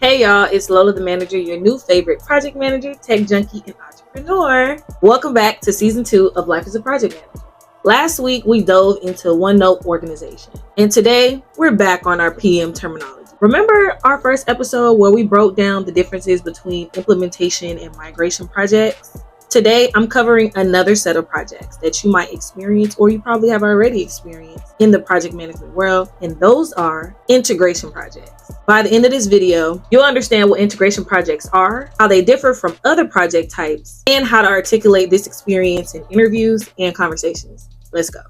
Hey y'all, it's Lola the Manager, your new favorite project manager, tech junkie, and entrepreneur. Welcome back to season 2 of Life as a Project Manager. Last week, we dove into OneNote organization, and today we're back on our PM terminology. Remember our first episode where we broke down the differences between implementation and migration projects? Today, I'm covering another set of projects that you might experience or you probably have already experienced in the project management world, and those are integration projects. By the end of this video, you'll understand what integration projects are, how they differ from other project types, and how to articulate this experience in interviews and conversations. Let's go.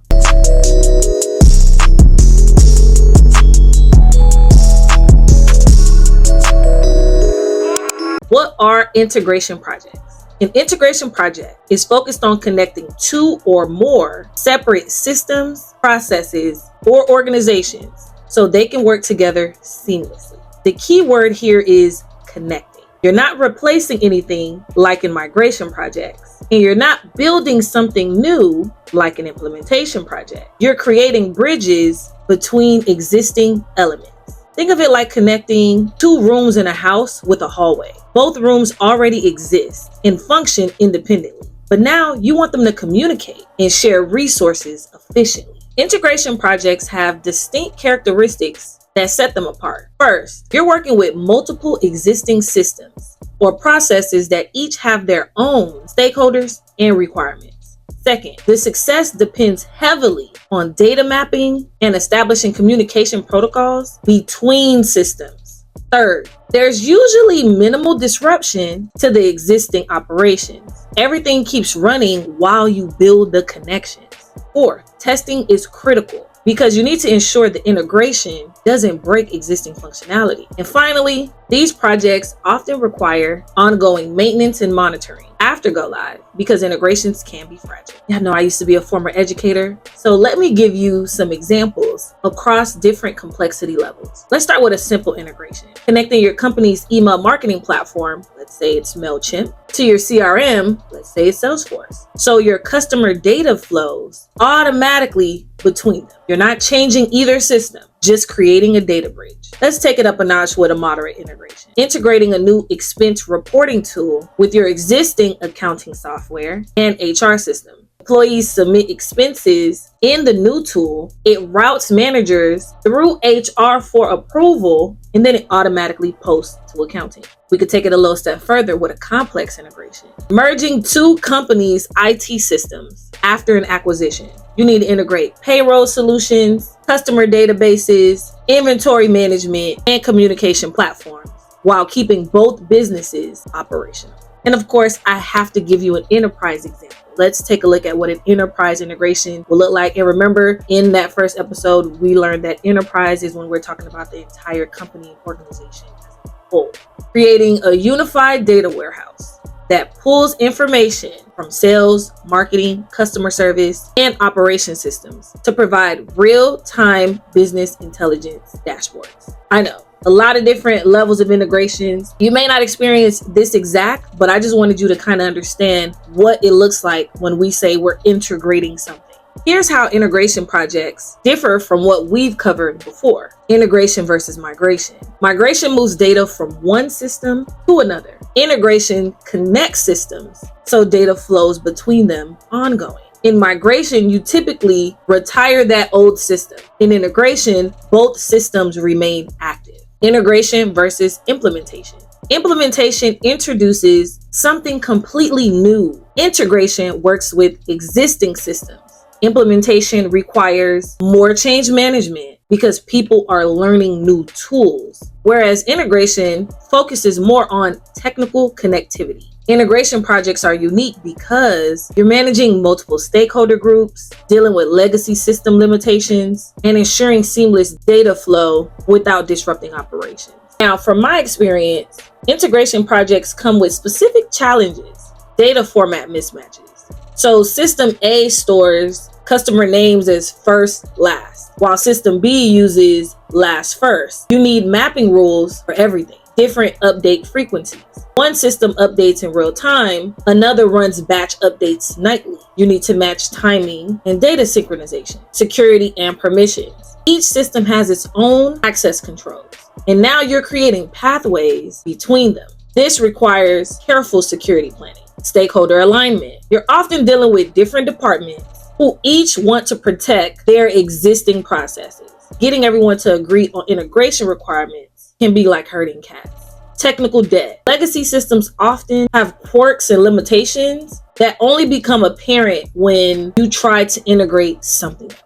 What are integration projects? An integration project is focused on connecting two or more separate systems, processes, or organizations so they can work together seamlessly. The key word here is connecting. You're not replacing anything like in migration projects, and you're not building something new like an implementation project. You're creating bridges between existing elements. Think of it like connecting two rooms in a house with a hallway. Both rooms already exist and function independently, but now you want them to communicate and share resources efficiently. Integration projects have distinct characteristics that set them apart. First, you're working with multiple existing systems or processes that each have their own stakeholders and requirements. Second, the success depends heavily on data mapping and establishing communication protocols between systems. Third, there's usually minimal disruption to the existing operations. Everything keeps running while you build the connections. Fourth, testing is critical because you need to ensure the integration doesn't break existing functionality. And finally, these projects often require ongoing maintenance and monitoring after go live because integrations can be fragile. I know I used to be a former educator, so let me give you some examples across different complexity levels. Let's start with a simple integration. Connecting your company's email marketing platform, let's say it's MailChimp, to your CRM, let's say it's Salesforce. So your customer data flows automatically between them. You're not changing either system, just creating a data bridge. Let's take it up a notch with a moderate integration. Integrating a new expense reporting tool with your existing accounting software and HR system. Employees submit expenses in the new tool. It routes managers through HR for approval, and then it automatically posts to accounting. We could take it a little step further with a complex integration. Merging two companies' IT systems after an acquisition. You need to integrate payroll solutions, customer databases, inventory management, and communication platforms while keeping both businesses operational. And of course, I have to give you an enterprise example. Let's take a look at what an enterprise integration will look like. And remember, in that first episode, we learned that enterprise is when we're talking about the entire company and organization as a whole. Creating a unified data warehouse that pulls information from sales, marketing, customer service, and operation systems to provide real-time business intelligence dashboards. I know, a lot of different levels of integrations. You may not experience this exact, but I just wanted you to kind of understand what it looks like when we say we're integrating something. Here's how integration projects differ from what we've covered before. Integration versus migration. Migration moves data from one system to another. Integration connects systems, so data flows between them ongoing. In migration, you typically retire that old system. In integration, both systems remain active. Integration versus implementation. Implementation introduces something completely new. Integration works with existing systems. Implementation requires more change management because people are learning new tools, whereas integration focuses more on technical connectivity. Integration projects are unique because you're managing multiple stakeholder groups, dealing with legacy system limitations, and ensuring seamless data flow without disrupting operations. Now, from my experience, integration projects come with specific challenges, data format mismatches. So system A stores customer names as first, last, while system B uses last, first. You need mapping rules for everything, different update frequencies. One system updates in real time, another runs batch updates nightly. You need to match timing and data synchronization, security and permissions. Each system has its own access controls, and now you're creating pathways between them. This requires careful security planning, stakeholder alignment. You're often dealing with different departments who each want to protect their existing processes. Getting everyone to agree on integration requirements can be like herding cats. Technical debt. Legacy systems often have quirks and limitations that only become apparent when you try to integrate something else.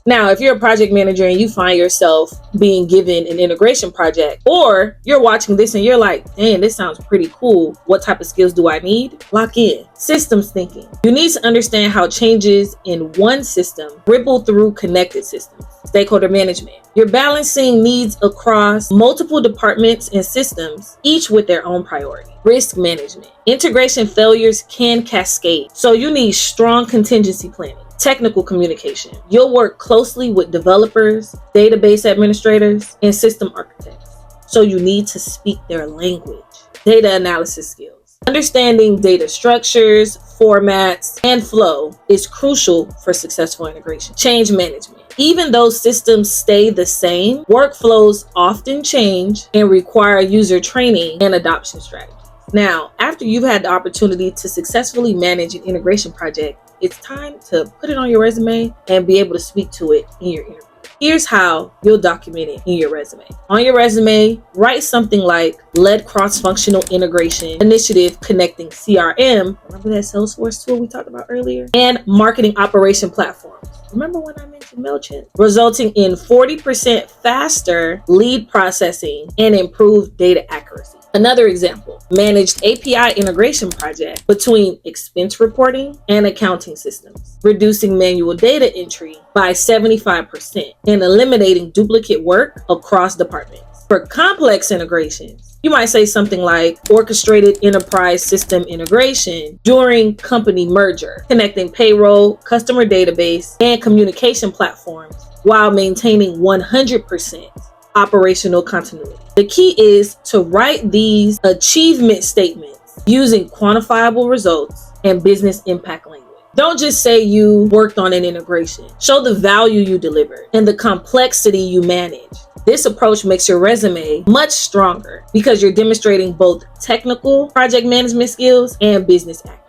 Now, if you're a project manager and you find yourself being given an integration project, or you're watching this and you're like, "Man, this sounds pretty cool. What type of skills do I need?" Lock in. Systems thinking. You need to understand how changes in one system ripple through connected systems. Stakeholder management. You're balancing needs across multiple departments and systems, each with their own priority. Risk management. Integration failures can cascade, so you need strong contingency planning. Technical communication. You'll work closely with developers, database administrators, and system architects, so you need to speak their language. Data analysis skills. Understanding data structures, formats, and flow is crucial for successful integration. Change management. Even though systems stay the same, workflows often change and require user training and adoption strategies. Now, after you've had the opportunity to successfully manage an integration project, it's time to put it on your resume and be able to speak to it in your interview. Here's how you'll document it in your resume. On your resume, write something like led cross-functional integration initiative connecting CRM, remember that Salesforce tool we talked about earlier, and marketing operation platforms. Remember when I mentioned MailChimp? Resulting in 40% faster lead processing and improved data accuracy. Another example, managed API integration project between expense reporting and accounting systems, reducing manual data entry by 75% and eliminating duplicate work across departments. For complex integrations, you might say something like orchestrated enterprise system integration during company merger, connecting payroll, customer database, and communication platforms while maintaining 100% operational continuity. The key is to write these achievement statements using quantifiable results and business impact language. Don't just say you worked on an integration. Show the value you delivered and the complexity you manage. This approach makes your resume much stronger because you're demonstrating both technical project management skills and business acumen.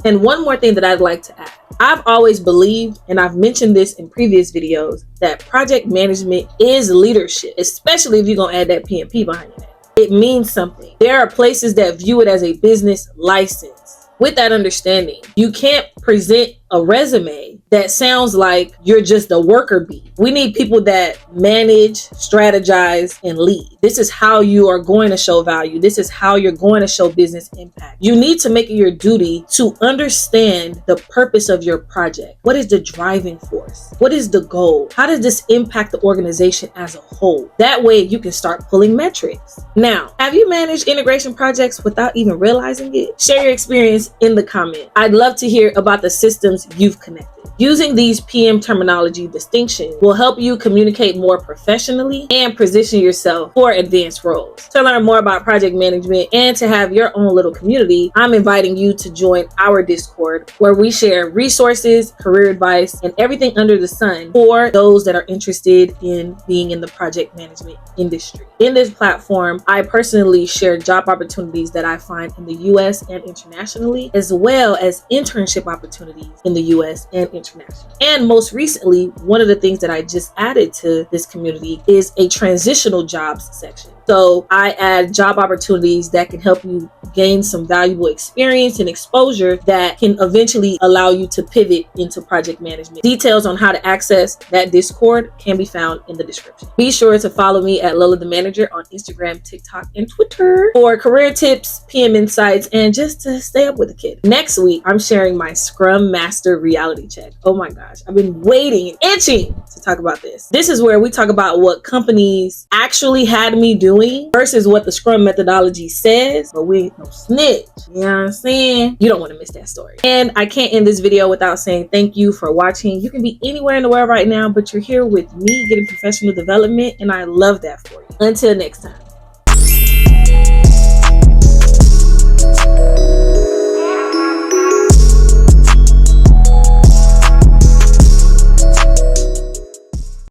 And one more thing that I'd like to add. I've always believed, and I've mentioned this in previous videos, that project management is leadership, especially if you're going to add that PMP behind it. It means something. There are places that view it as a business license. With that understanding, you can't present a resume that sounds like you're just a worker bee. We need people that manage, strategize, and lead. This is how you are going to show value. This is how you're going to show business impact. You need to make it your duty to understand the purpose of your project. What is the driving force? What is the goal? How does this impact the organization as a whole? That way you can start pulling metrics. Now, have you managed integration projects without even realizing it? Share your experience in the comments. I'd love to hear about the systems you've connected. Using these PM terminology distinctions will help you communicate more professionally and position yourself for advanced roles. To learn more about project management and to have your own little community, I'm inviting you to join our Discord, where we share resources, career advice, and everything under the sun for those that are interested in being in the project management industry. In this platform, I personally share job opportunities that I find in the US and internationally, as well as internship opportunities in the US and internationally. And most recently, one of the things that I just added to this community is a transitional jobs section. So I add job opportunities that can help you gain some valuable experience and exposure that can eventually allow you to pivot into project management. Details on how to access that Discord can be found in the description. Be sure to follow me at Lola the Manager on Instagram, TikTok, and Twitter for career tips, PM insights, and just to stay up with the kid. Next week, I'm sharing my Scrum Master reality check. Oh my gosh, I've been waiting and itching to talk about this. This is where we talk about what companies actually had me doing versus what the Scrum methodology says, but we ain't no snitch. You know what I'm saying? You don't want to miss that story. And I can't end this video without saying thank you for watching. You can be anywhere in the world right now, but you're here with me getting professional development, and I love that for you. Until next time.